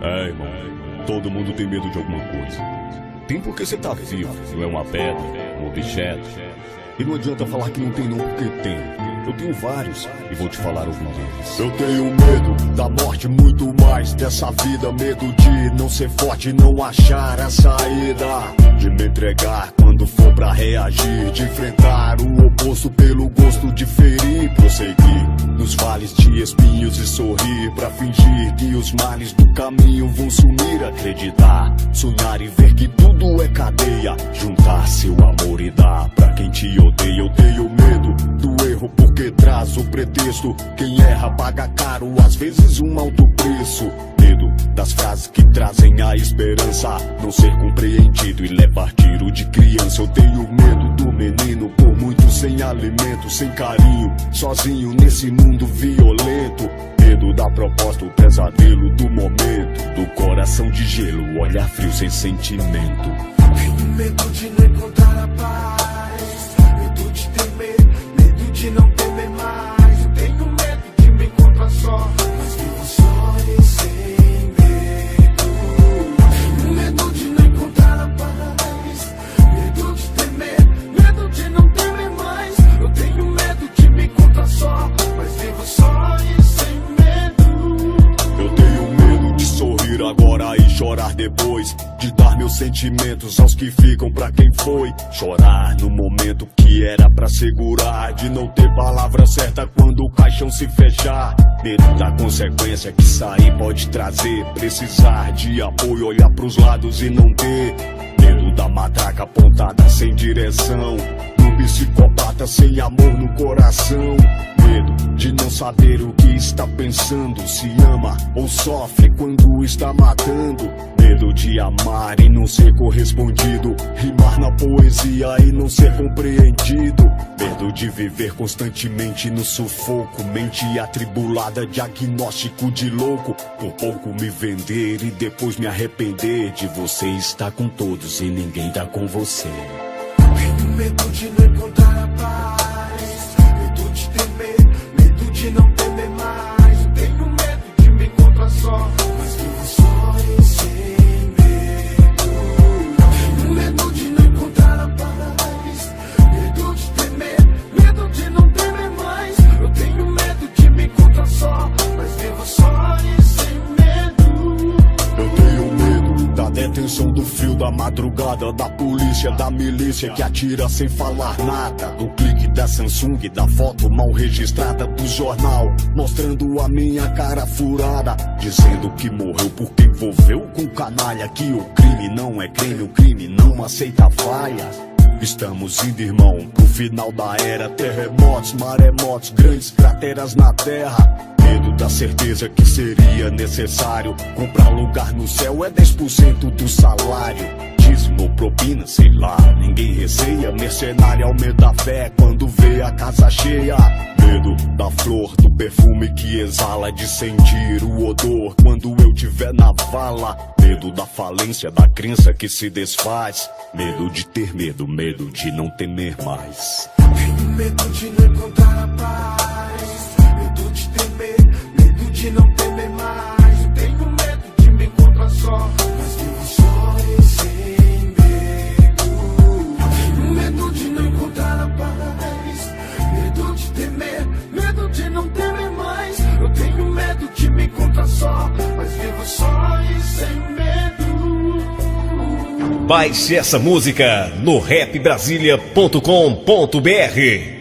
É, irmão, todo mundo tem medo de alguma coisa. Tem porque você tá vivo, não é uma pedra, um objeto. E não adianta falar que não tem não, porque tem. Eu tenho vários e vou te falar alguns deles. Eu tenho medo da morte, muito mais dessa vida. Medo de não ser forte e não achar a saída. De me entregar quando for pra reagir. De enfrentar o oposto pelo gosto de ferir. Prosseguir nos vales de espinhos e sorrir pra fingir que os males do caminho vão sumir. Acreditar, sonhar e ver que tudo é cadeia. Juntar seu amor e dar pra quem te odeia. Eu tenho medo do erro porque traz o pretexto. Quem erra paga caro, às vezes um alto preço. Medo das frases que trazem a esperança não ser compreendido e levar tiro de criança. Eu tenho medo do menino por muito sem alimento, sem carinho, sozinho nesse mundo violento. Medo da proposta, o pesadelo do momento, do coração de gelo, olhar frio sem sentimento. Tenho medo de não encontrar a paz, medo de temer, medo de não temer mais. Eu tenho medo de me encontrar só, mas vivo só e sem medo. Tenho medo de não encontrar a paz, medo de temer, medo de não temer mais. Eu tenho medo de me encontrar só, mas vivo só e sem medo. Eu tenho medo de sorrir agora e chorar depois, de dar meus sentimentos aos que ficam pra quem foi. Chorar no momento que era pra segurar, de não ter palavra certa quando o caixão se fechar. Medo da consequência que sair pode trazer. Precisar de apoio, olhar pros lados e não ter. Medo da matraca apontada sem direção, do psicopata sem amor no coração. Medo de não saber o que está pensando, se ama ou sofre quando está matando. Medo de amar e não ser correspondido, rimar na poesia e não ser compreendido. Medo de viver constantemente no sufoco, mente atribulada, diagnóstico de louco. Por pouco me vender e depois me arrepender de você estar com todos e ninguém tá com você. Tenho medo de não encontrar a paz, medo de temer, medo de não temer mais. Eu tenho medo de me encontrar só, mas vivo só e sem medo. Tenho medo de não encontrar a paz, medo de temer, medo de não temer mais. Eu tenho medo de me encontrar só, mas vivo só e sem medo. Eu tenho medo da detenção, do frio da madrugada, da polícia, da milícia que atira sem falar nada, do clique da Samsung, da foto mal registrada do jornal, mostrando a minha cara furada, dizendo que morreu porque envolveu com canalha, que o crime não é crime, o crime não aceita falhas. Estamos indo, irmão, pro final da era. Terremotos, maremotos, grandes crateras na terra. Medo da certeza que seria necessário comprar lugar no céu, é 10% do salário. Dízimo, propina, sei lá, ninguém receia. Mercenário aumenta a fé quando vê a casa cheia. Medo da flor, do perfume que exala, de sentir o odor quando eu tiver na vala. Medo da falência, da crença que se desfaz. Medo de ter medo, medo de não temer mais. Tenho medo de não encontrar a paz, medo de temer, medo de não temer mais. Eu tenho medo de me encontrar só, mas vivo só e sem medo. Tenho medo de não encontrar a paz, medo de temer, medo de não temer mais. Eu tenho medo de me encontrar só, mas vivo só e sem medo. Baixe essa música no rapbrasilia.com.br.